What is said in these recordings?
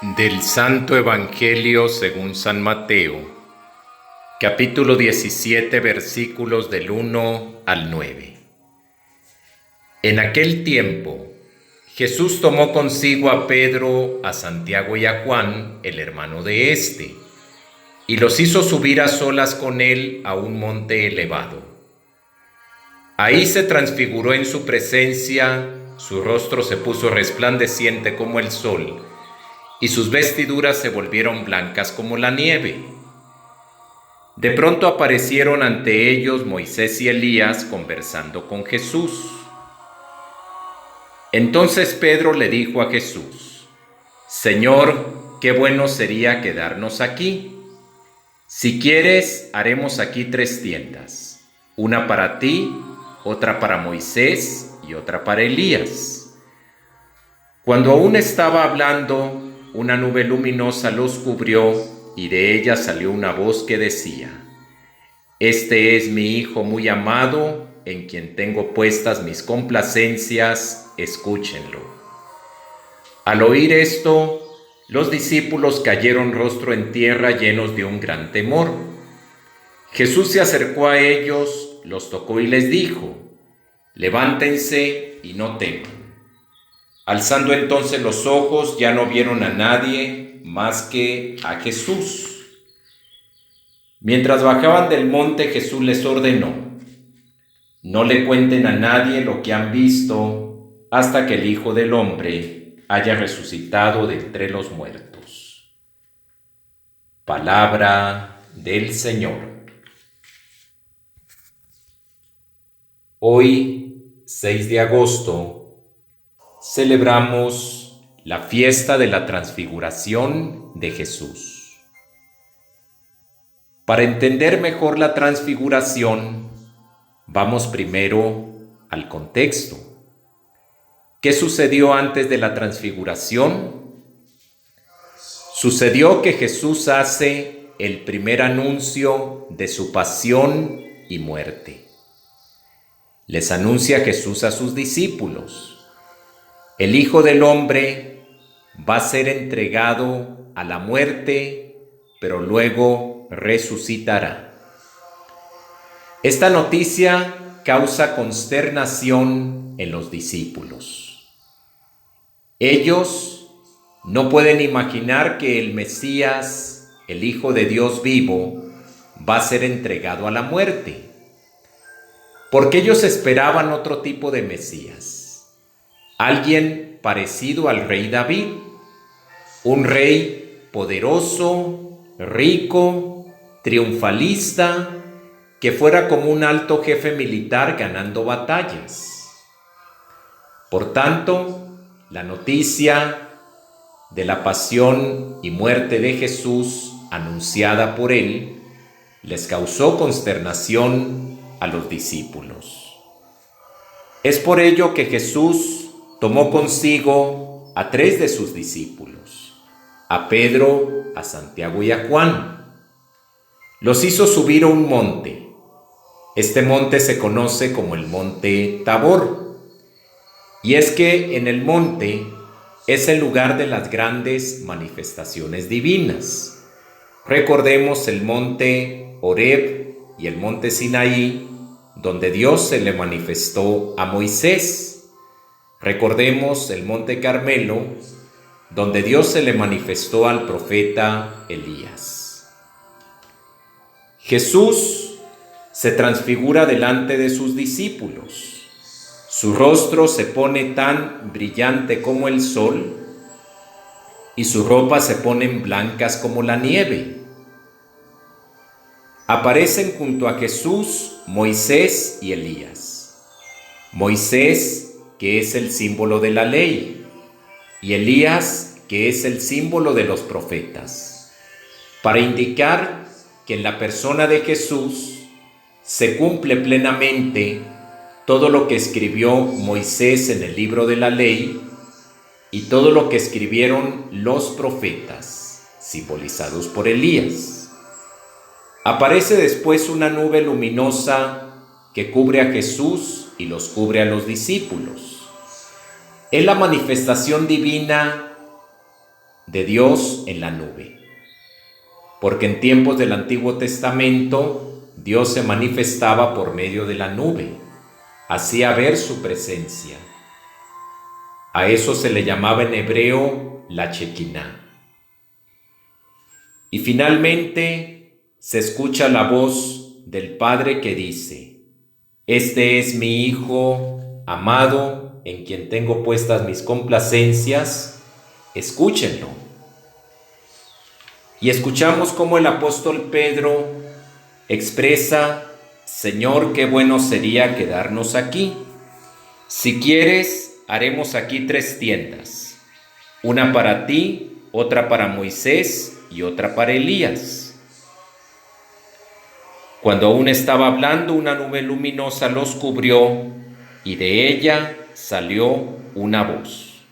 Del Santo Evangelio según San Mateo, capítulo 17, versículos del 1 al 9. En aquel tiempo, Jesús tomó consigo a Pedro, a Santiago y a Juan, el hermano de éste, y los hizo subir a solas con él a un monte elevado. Ahí se transfiguró en su presencia, su rostro se puso resplandeciente como el sol, y sus vestiduras se volvieron blancas como la nieve. De pronto aparecieron ante ellos Moisés y Elías conversando con Jesús. Entonces Pedro le dijo a Jesús: Señor, qué bueno sería quedarnos aquí. Si quieres, haremos aquí 3 tiendas, una para ti, otra para Moisés y otra para Elías. Cuando aún estaba hablando, una nube luminosa los cubrió y de ella salió una voz que decía: Este es mi Hijo muy amado, en quien tengo puestas mis complacencias, escúchenlo. Al oír esto, los discípulos cayeron rostro en tierra llenos de un gran temor. Jesús se acercó a ellos, los tocó y les dijo: Levántense y no teman. Alzando entonces los ojos, ya no vieron a nadie más que a Jesús. Mientras bajaban del monte, Jesús les ordenó: No le cuenten a nadie lo que han visto hasta que el Hijo del Hombre haya resucitado de entre los muertos. Palabra del Señor. Hoy, 6 de agosto, celebramos la fiesta de la transfiguración de Jesús. Para entender mejor la transfiguración, vamos primero al contexto. ¿Qué sucedió antes de la transfiguración? Sucedió que Jesús hace el primer anuncio de su pasión y muerte. Les anuncia Jesús a sus discípulos: el Hijo del Hombre va a ser entregado a la muerte, pero luego resucitará. Esta noticia causa consternación en los discípulos. Ellos no pueden imaginar que el Mesías, el Hijo de Dios vivo, va a ser entregado a la muerte, porque ellos esperaban otro tipo de Mesías. Alguien parecido al rey David, un rey poderoso, rico, triunfalista, que fuera como un alto jefe militar ganando batallas. Por tanto, la noticia de la pasión y muerte de Jesús anunciada por él les causó consternación a los discípulos. Es por ello que Jesús tomó consigo a 3 de sus discípulos, a Pedro, a Santiago y a Juan. Los hizo subir a un monte. Este monte se conoce como el monte Tabor. Y es que en el monte es el lugar de las grandes manifestaciones divinas. Recordemos el monte Horeb y el monte Sinaí, donde Dios se le manifestó a Moisés. Recordemos el monte Carmelo, donde Dios se le manifestó al profeta Elías. Jesús se transfigura delante de sus discípulos. Su rostro se pone tan brillante como el sol y sus ropas se ponen blancas como la nieve. Aparecen junto a Jesús Moisés y Elías. Moisés, que es el símbolo de la ley, y Elías, que es el símbolo de los profetas, para indicar que en la persona de Jesús se cumple plenamente todo lo que escribió Moisés en el libro de la ley y todo lo que escribieron los profetas, simbolizados por Elías. Aparece después una nube luminosa que cubre a Jesús y los cubre a los discípulos. Es la manifestación divina de Dios en la nube. Porque en tiempos del Antiguo Testamento, Dios se manifestaba por medio de la nube, hacía ver su presencia. A eso se le llamaba en hebreo la Shekinah. Y finalmente se escucha la voz del Padre que dice: Este es mi Hijo amado, en quien tengo puestas mis complacencias, escúchenlo. Y escuchamos cómo el apóstol Pedro expresa: Señor, qué bueno sería quedarnos aquí. Si quieres, haremos aquí 3 tiendas, una para ti, otra para Moisés y otra para Elías. Cuando aún estaba hablando, una nube luminosa los cubrió y de ella salió una voz.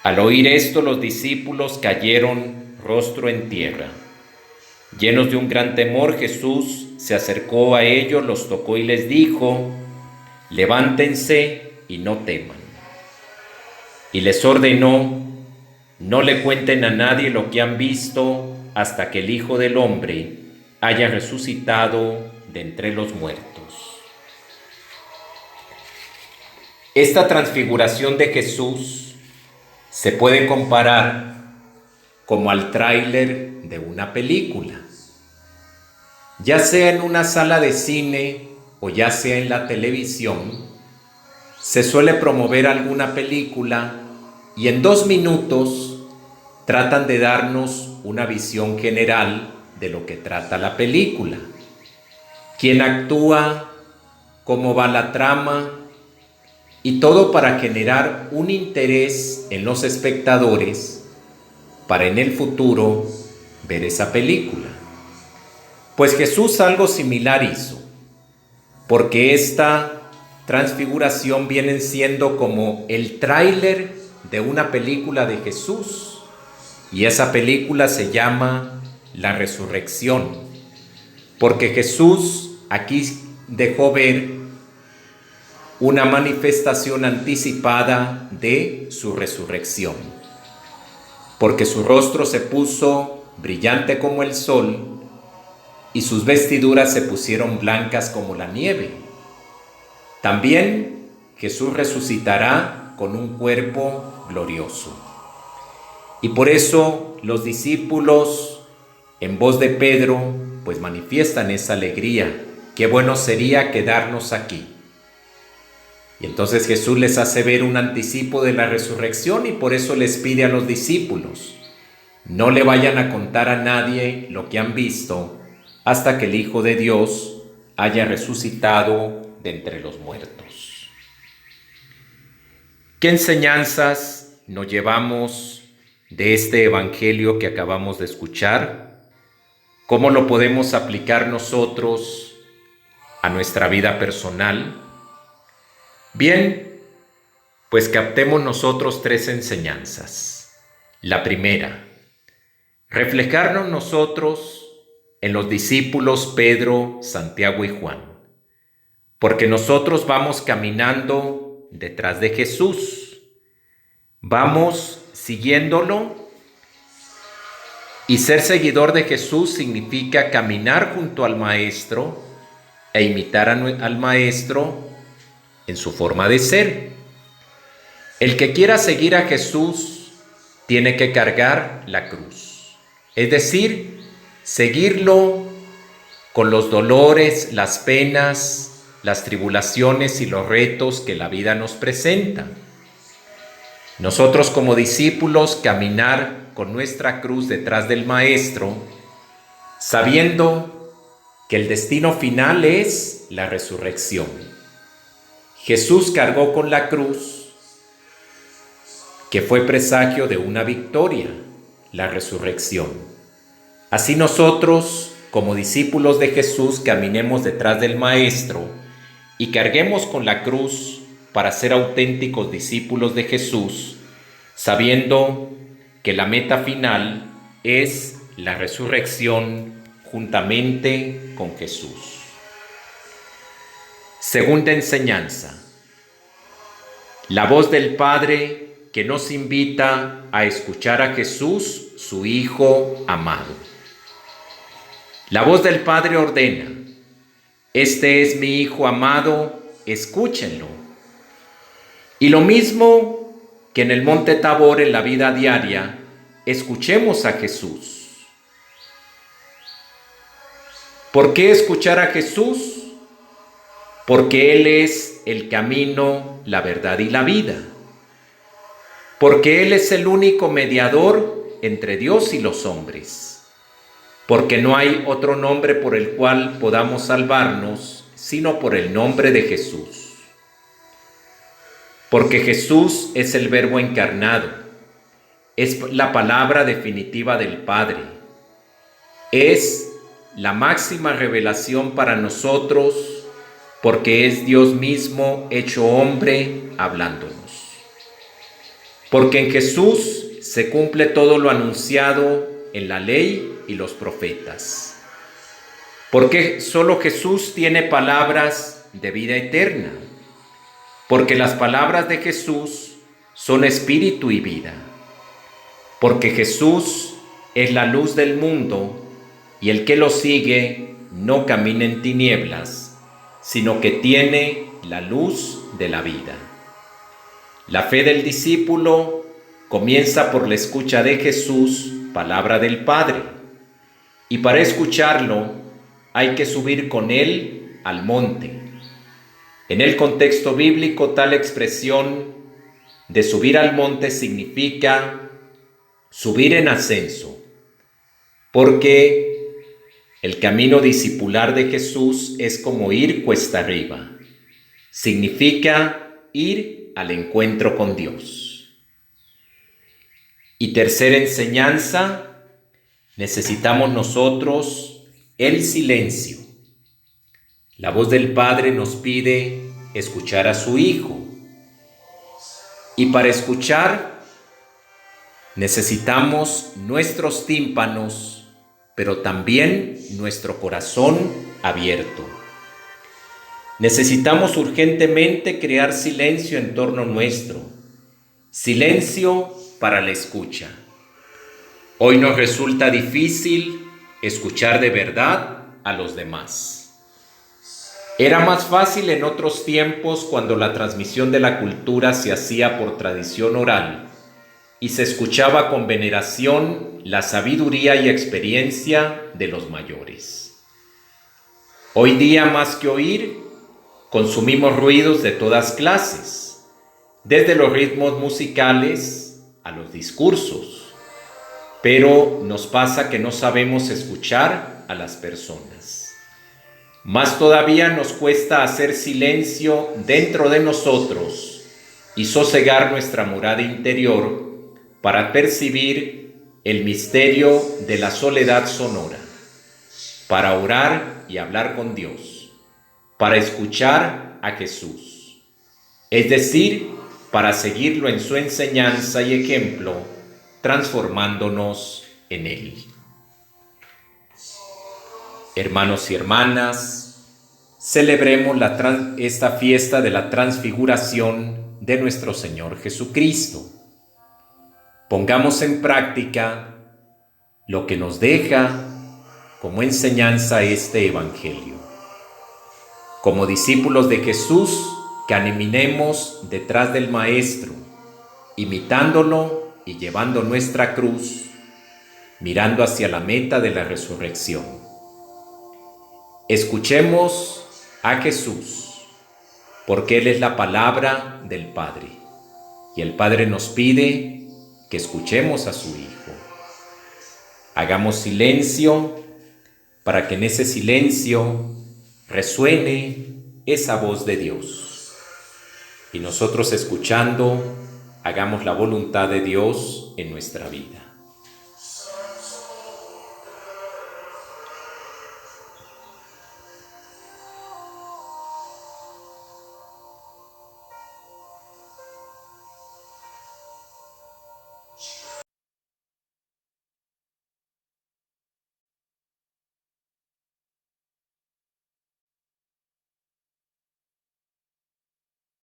Al oír esto, los discípulos cayeron rostro en tierra. Llenos de un gran temor, Jesús se acercó a ellos, los tocó y les dijo: levántense y no teman. Y les ordenó: no le cuenten a nadie lo que han visto hasta que el Hijo del Hombre haya resucitado de entre los muertos. Esta transfiguración de Jesús se puede comparar como al tráiler de una película. Ya sea en una sala de cine o ya sea en la televisión, se suele promover alguna película y en 2 minutos tratan de darnos una visión general de lo que trata la película. Quién actúa, cómo va la trama, y todo para generar un interés en los espectadores para en el futuro ver esa película. Pues Jesús algo similar hizo, porque esta transfiguración viene siendo como el tráiler de una película de Jesús, y esa película se llama La Resurrección, porque Jesús aquí dejó ver una manifestación anticipada de su resurrección, porque su rostro se puso brillante como el sol y sus vestiduras se pusieron blancas como la nieve. También Jesús resucitará con un cuerpo glorioso. Y por eso los discípulos, en voz de Pedro, pues manifiestan esa alegría. Qué bueno sería quedarnos aquí. Y entonces Jesús les hace ver un anticipo de la resurrección y por eso les pide a los discípulos: no le vayan a contar a nadie lo que han visto hasta que el Hijo de Dios haya resucitado de entre los muertos. ¿Qué enseñanzas nos llevamos de este evangelio que acabamos de escuchar? ¿Cómo lo podemos aplicar nosotros a nuestra vida personal? Bien, pues captemos nosotros 3 enseñanzas. La primera, reflejarnos nosotros en los discípulos Pedro, Santiago y Juan, porque nosotros vamos caminando detrás de Jesús, vamos siguiéndolo, y ser seguidor de Jesús significa caminar junto al Maestro e imitar al Maestro en su forma de ser. El que quiera seguir a Jesús tiene que cargar la cruz, es decir, seguirlo con los dolores, las penas, las tribulaciones y los retos que la vida nos presenta. Nosotros como discípulos caminar con nuestra cruz detrás del Maestro, sabiendo que el destino final es la resurrección. Jesús cargó con la cruz, que fue presagio de una victoria, la resurrección. Así nosotros, como discípulos de Jesús, caminemos detrás del Maestro y carguemos con la cruz para ser auténticos discípulos de Jesús, sabiendo que la meta final es la resurrección juntamente con Jesús. Segunda enseñanza, la voz del Padre que nos invita a escuchar a Jesús, su Hijo amado. La voz del Padre ordena: este es mi Hijo amado, escúchenlo. Y lo mismo que en el Monte Tabor, en la vida diaria, escuchemos a Jesús. ¿Por qué escuchar a Jesús? Porque Él es el camino, la verdad y la vida. Porque Él es el único mediador entre Dios y los hombres. Porque no hay otro nombre por el cual podamos salvarnos, sino por el nombre de Jesús. Porque Jesús es el Verbo encarnado, es la palabra definitiva del Padre, es la máxima revelación para nosotros, porque es Dios mismo hecho hombre hablándonos. Porque en Jesús se cumple todo lo anunciado en la ley y los profetas. Porque solo Jesús tiene palabras de vida eterna. Porque las palabras de Jesús son espíritu y vida. Porque Jesús es la luz del mundo, y el que lo sigue no camina en tinieblas, sino que tiene la luz de la vida. La fe del discípulo comienza por la escucha de Jesús, palabra del Padre, y para escucharlo hay que subir con él al monte. En el contexto bíblico, tal expresión de subir al monte significa subir en ascenso, porque el camino discipular de Jesús es como ir cuesta arriba. Significa ir al encuentro con Dios. Y tercera enseñanza, necesitamos nosotros el silencio. La voz del Padre nos pide escuchar a su Hijo. Y para escuchar necesitamos nuestros tímpanos, pero también nuestro corazón abierto. Necesitamos urgentemente crear silencio en torno nuestro, silencio para la escucha. Hoy nos resulta difícil escuchar de verdad a los demás. Era más fácil en otros tiempos, cuando la transmisión de la cultura se hacía por tradición oral y se escuchaba con veneración la sabiduría y experiencia de los mayores. Hoy día, más que oír, consumimos ruidos de todas clases, desde los ritmos musicales a los discursos, pero nos pasa que no sabemos escuchar a las personas. Más todavía nos cuesta hacer silencio dentro de nosotros y sosegar nuestra morada interior para percibir el misterio de la soledad sonora, para orar y hablar con Dios, para escuchar a Jesús, es decir, para seguirlo en su enseñanza y ejemplo, transformándonos en Él. Hermanos y hermanas, celebremos esta fiesta de la transfiguración de nuestro Señor Jesucristo. Pongamos en práctica lo que nos deja como enseñanza este Evangelio. Como discípulos de Jesús, caminemos detrás del Maestro, imitándolo y llevando nuestra cruz, mirando hacia la meta de la resurrección. Escuchemos a Jesús, porque Él es la palabra del Padre, y el Padre nos pide que escuchemos a su Hijo. Hagamos silencio para que en ese silencio resuene esa voz de Dios. Y nosotros, escuchando, hagamos la voluntad de Dios en nuestra vida.